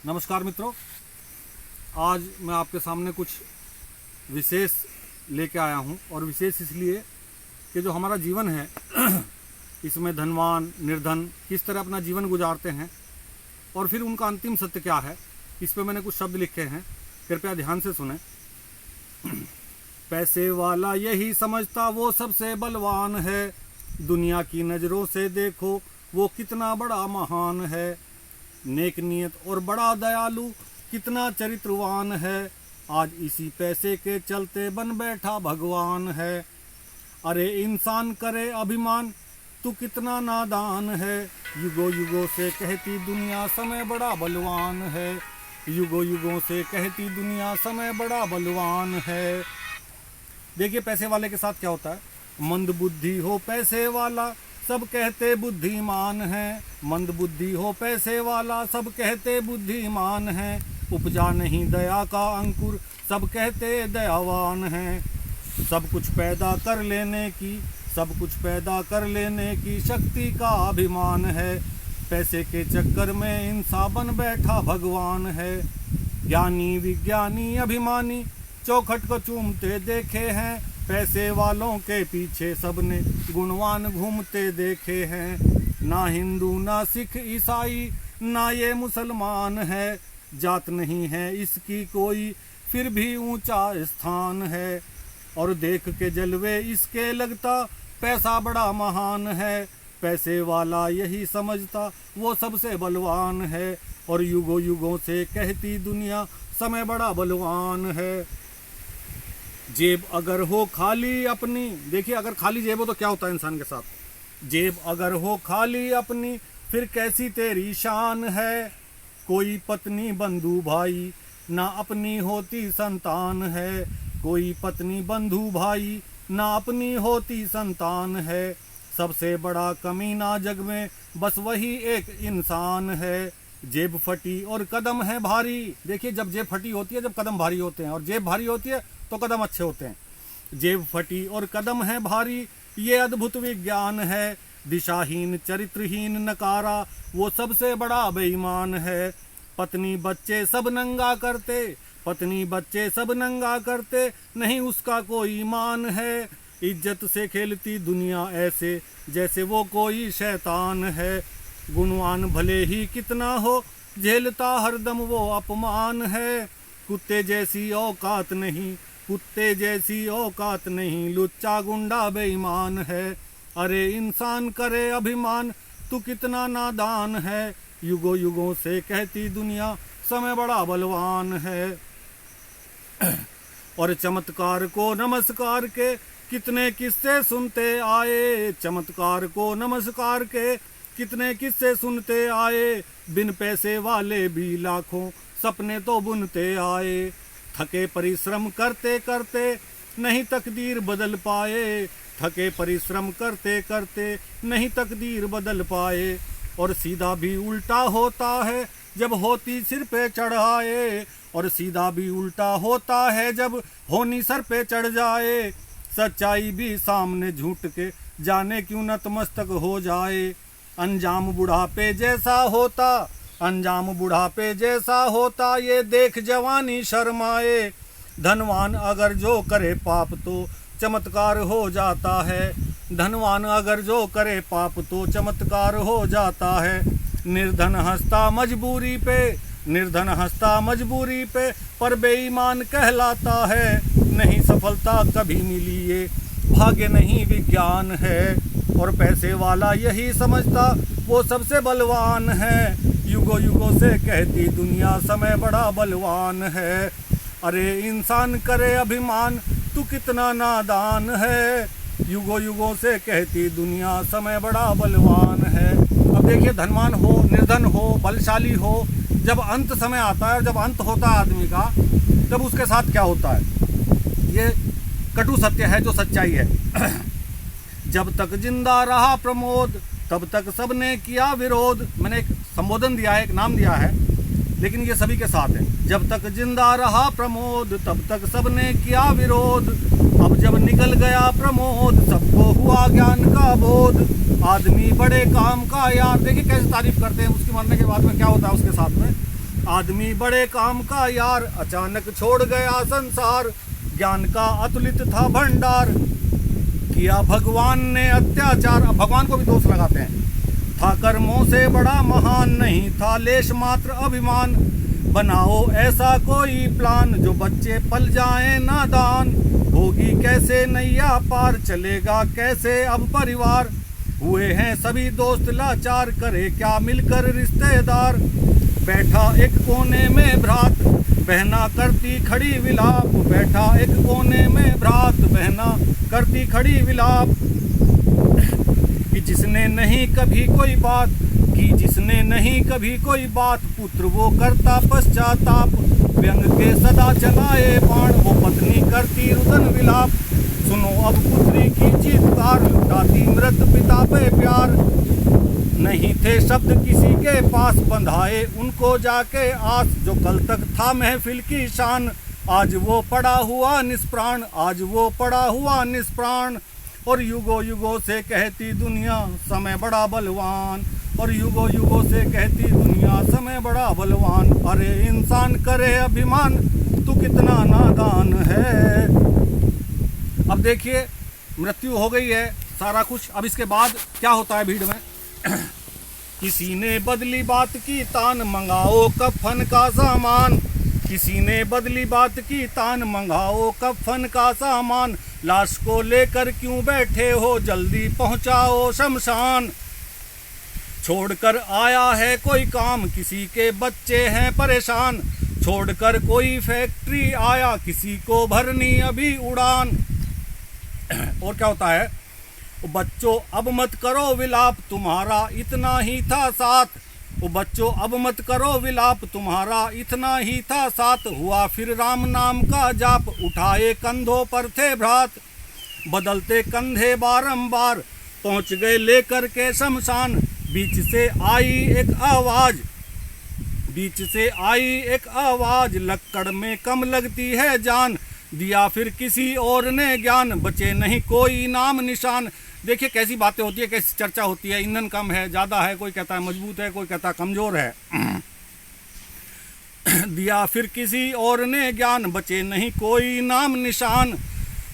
नमस्कार मित्रों, आज मैं आपके सामने कुछ विशेष लेके आया हूँ। और विशेष इसलिए कि जो हमारा जीवन है इसमें धनवान निर्धन किस तरह अपना जीवन गुजारते हैं और फिर उनका अंतिम सत्य क्या है, इस पे मैंने कुछ शब्द लिखे हैं, कृपया ध्यान से सुने। पैसे वाला यही समझता वो सबसे बलवान है, दुनिया की नज़रों से देखो वो कितना बड़ा महान है। नेक नियत और बड़ा दयालु कितना चरित्रवान है, आज इसी पैसे के चलते बन बैठा भगवान है। अरे इंसान करे अभिमान तू कितना नादान है, युगों युगों से कहती दुनिया समय बड़ा बलवान है। युगों युगों से कहती दुनिया समय बड़ा बलवान है। देखिए पैसे वाले के साथ क्या होता है। मंद बुद्धि हो पैसे वाला सब कहते बुद्धिमान है, मंद बुद्धि हो पैसे वाला सब कहते बुद्धिमान है। उपजा नहीं दया का अंकुर सब कहते दयावान है। सब कुछ पैदा कर लेने की शक्ति का अभिमान है, पैसे के चक्कर में इंसान बन बैठा भगवान है। ज्ञानी विज्ञानी अभिमानी चौखट को चूमते देखे हैं, पैसे वालों के पीछे सबने गुणवान घूमते देखे हैं। ना हिंदू ना सिख ईसाई ना ये मुसलमान है, जात नहीं है इसकी कोई फिर भी ऊंचा स्थान है। और देख के जलवे इसके लगता पैसा बड़ा महान है, पैसे वाला यही समझता वो सबसे बलवान है। और युगों युगों से कहती दुनिया समय बड़ा बलवान है। जेब अगर हो खाली अपनी, देखिए अगर खाली जेब हो तो क्या होता है इंसान के साथ। जेब अगर हो खाली अपनी फिर कैसी तेरी शान है, कोई पत्नी बंधु भाई ना अपनी होती संतान है। कोई पत्नी बंधु भाई ना अपनी होती संतान है, सबसे बड़ा कमीना जग में बस वही एक इंसान है। जेब फटी और कदम है भारी, देखिए जब जेब फटी होती है जब कदम भारी होते हैं, और जेब भारी होती है तो कदम अच्छे होते हैं। जेब फटी और कदम है भारी ये अद्भुत विज्ञान है, दिशाहीन चरित्रहीन नकारा वो सबसे बड़ा बेईमान है। पत्नी बच्चे सब नंगा करते नहीं उसका कोई ईमान है। इज्जत से खेलती दुनिया ऐसे जैसे वो कोई शैतान है। गुणवान भले ही कितना हो झेलता हरदम वो अपमान है। कुत्ते जैसी औकात नहीं लुच्चा गुंडा बेईमान है। अरे इंसान करे अभिमान तू कितना नादान है, युगों युगों से कहती दुनिया समय बड़ा बलवान है। और चमत्कार को नमस्कार के कितने किस्से सुनते आए, चमत्कार को नमस्कार के कितने किस्से सुनते आए। बिन पैसे वाले भी लाखों सपने तो बुनते आए। थके परिश्रम करते करते नहीं तकदीर बदल पाए, थके परिश्रम करते करते नहीं तकदीर बदल पाए। और सीधा भी उल्टा होता है जब होती सिर पे चढ़ाए, और सीधा भी उल्टा होता है जब होनी सर पे चढ़ जाए। सच्चाई भी सामने झूठ के जाने क्यों नतमस्तक हो जाए। अंजाम बुढ़ापे जैसा होता ये देख जवानी शर्माए। धनवान अगर जो करे पाप तो चमत्कार हो जाता है, धनवान अगर जो करे पाप तो चमत्कार हो जाता है। निर्धन हंसता मजबूरी पे पर बेईमान कहलाता है। नहीं सफलता कभी मिली ये भाग्य नहीं विज्ञान है। और पैसे वाला यही समझता वो सबसे बलवान है, युगों युगों से कहती दुनिया समय बड़ा बलवान है। अरे इंसान करे अभिमान तू कितना नादान है, युगों युगों से कहती दुनिया समय बड़ा बलवान है। अब देखिए धनवान हो निर्धन हो बलशाली हो, जब अंत समय आता है और जब अंत होता है आदमी का, तब उसके साथ क्या होता है ये कटु सत्य है जो सच्चाई है। जब तक जिंदा रहा प्रमोद तब तक सबने किया विरोध, मैंने एक संबोधन दिया है, एक नाम दिया है, लेकिन ये सभी के साथ है। जब तक जिंदा रहा प्रमोद तब तक सबने किया विरोध, अब जब निकल गया प्रमोद सबको हुआ ज्ञान का बोध। आदमी बड़े काम का यार, देखिए कैसे तारीफ करते हैं, उसके मरने के बाद में क्या होता है उसके साथ में। आदमी बड़े काम का यार, अचानक छोड़ गया संसार। ज्ञान का अतुलित था भंडार, किया भगवान ने अत्याचार। अब भगवान को भी दोष लगाते हैं। था कर्मों से बड़ा महान, नहीं था लेश मात्र अभिमान। बनाओ ऐसा कोई प्लान, जो बच्चे पल जाएं नादान। होगी कैसे नैया पार, चलेगा कैसे अब परिवार। हुए हैं सभी दोस्त लाचार, करे क्या मिलकर रिश्तेदार। बैठा एक कोने में भ्रात, बहना करती खड़ी विलाप। बैठा एक कोने में भ्रात, बहना करती खड़ी विलाप। कि जिसने नहीं कभी कोई बात की, जिसने नहीं कभी कोई बात। पुत्र वो करता पश्चाताप, व्यंग के सदा चलाए बाण। वो पत्नी करती रुदन विलाप, सुनो अब पुत्री की चीत्कार। लुटाती मृत पिता पे प्यार, नहीं थे शब्द किसी के पास। बंधाए उनको जाके आस, जो कल तक था महफिल की शान। आज वो पड़ा हुआ निष्प्राण, आज वो पड़ा हुआ निष्प्राण। और युगों युगों से कहती दुनिया, समय बड़ा बलवान। और युगों युगों से कहती दुनिया, समय बड़ा बलवान। अरे इंसान करे अभिमान, तू कितना नादान है। अब देखिए, मृत्यु हो गई है, सारा कुछ। अब इसके बाद क्या होता है भीड़ में? किसी ने बदली बात की तान, मंगाओ कफन का सामान। किसी ने बदली बात की तान, मंगाओ कफन का सामान। लाश को लेकर क्यों बैठे हो, जल्दी पहुंचाओ शमशान। छोड़कर आया है कोई काम, किसी के बच्चे हैं परेशान। छोड़कर कोई फैक्ट्री आया, किसी को भरनी अभी उड़ान। और क्या होता है? बच्चों अब मत करो विलाप, तुम्हारा इतना ही था साथ। ओ बच्चों अब मत करो विलाप, तुम्हारा इतना ही था साथ। हुआ फिर राम नाम का जाप, उठाए कंधों पर थे भ्रात। बदलते कंधे बारंबार, पहुंच गए लेकर के शमशान। बीच से आई एक आवाज, बीच से आई एक आवाज। लक्कड़ में कम लगती है जान, दिया फिर किसी और ने ज्ञान। बचे नहीं कोई नाम निशान। देखिए कैसी बातें होती है, कैसी चर्चा होती है। ईंधन कम है, ज़्यादा है, कोई कहता है मजबूत है, कोई कहता है कमज़ोर है। दिया फिर किसी और ने ज्ञान, बचे नहीं कोई नाम निशान।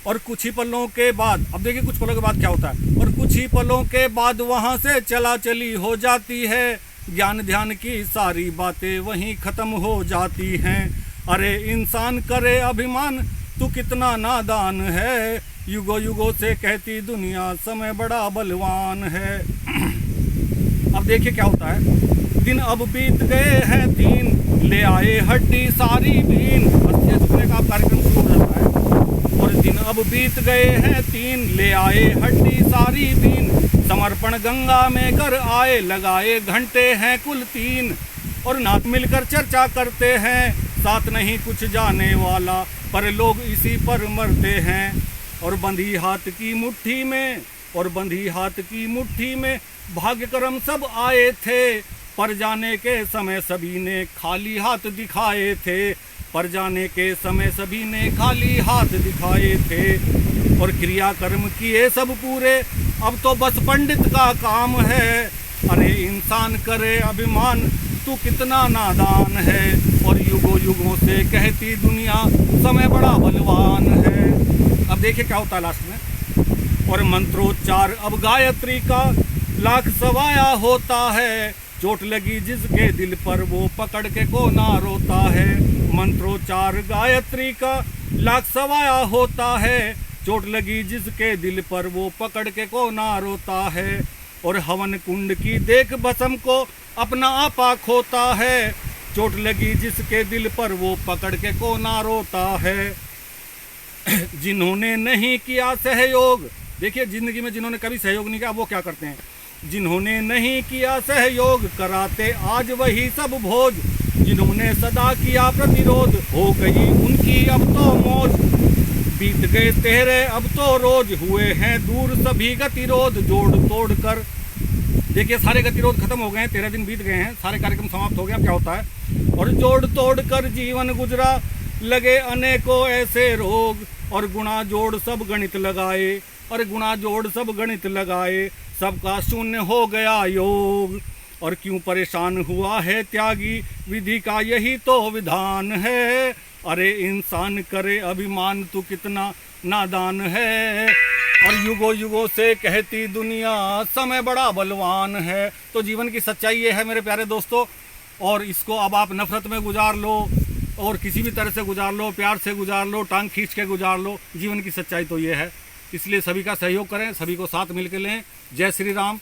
और कुछ ही पलों के बाद, अब देखिए कुछ पलों के बाद क्या होता है। और कुछ ही पलों के बाद वहाँ से चला चली हो जाती है। ज्ञान ध्यान की सारी बातें वहीं ख़त्म हो जाती हैं। अरे इंसान करे अभिमान, तू कितना नादान है। युगों युगों से कहती दुनिया, समय बड़ा बलवान है। अब देखिए क्या होता है। दिन अब बीत गए हैं 3, ले आए हड्डी सारी बीन। अस्थियां चुकने का कार्यक्रम शुरू हो जाता है। और दिन अब बीत गए हैं 3, ले आए हड्डी सारी बीन। समर्पण गंगा में कर आए, लगाए घंटे हैं कुल 3। और नाथ मिलकर चर्चा करते हैं, साथ नहीं कुछ जाने वाला, पर लोग इसी पर मरते हैं। और बंधी हाथ की मुट्ठी में, और बंधी हाथ की मुट्ठी में भाग्य कर्म सब आए थे। पर जाने के समय सभी ने खाली हाथ दिखाए थे। पर जाने के समय सभी ने खाली हाथ दिखाए थे। और क्रिया कर्म किए सब पूरे, अब तो बस पंडित का काम है। अरे इंसान करे अभिमान, तू कितना नादान है। और युगों युगों से कहती दुनिया, समय बड़ा बलवान है। अब देखिए क्या होता है लास्ट में। और मंत्रोच्चार अब गायत्री का, लाख सवाया होता है। चोट लगी जिसके दिल पर, वो पकड़ के को ना रोता है। मंत्रोच्चार गायत्री का, लाख सवाया होता है। चोट लगी जिसके दिल पर, वो पकड़ के को ना रोता है। और हवन कुंड की देख भस्म को अपना आपा खोता है। चोट लगी जिसके दिल पर, वो पकड़ के को ना रोता है। जिन्होंने नहीं किया सहयोग, देखिए जिंदगी में जिन्होंने कभी सहयोग नहीं किया वो क्या करते हैं। जिन्होंने नहीं किया सहयोग, कराते आज वही सब भोज। जिन्होंने सदा किया प्रतिरोध, हो गई उनकी अब तो मौज। बीत गए तेरे अब तो रोज, हुए हैं दूर सभी गतिरोध। जोड़ तोड़ कर, देखिए सारे गतिरोध खत्म हो गए हैं, 13 दिन बीत गए हैं, सारे कार्यक्रम समाप्त हो गया। क्या होता है। और जोड़ तोड़ कर जीवन गुजरा, लगे अनेकों ऐसे रोग। और गुणा जोड़ सब गणित लगाए, और गुणा जोड़ सब गणित लगाए। सबका शून्य हो गया योग। और क्यों परेशान हुआ है त्यागी, विधि का यही तो विधान है। अरे इंसान करे अभिमान, तू कितना नादान है। और युगों युगों से कहती दुनिया, समय बड़ा बलवान है। तो जीवन की सच्चाई ये है मेरे प्यारे दोस्तों, और इसको अब आप नफरत में गुजार लो और किसी भी तरह से गुजार लो, प्यार से गुजार लो, टांग खींच के गुजार लो। जीवन की सच्चाई तो ये है। इसलिए सभी का सहयोग करें, सभी को साथ मिल के लें। जय श्री राम।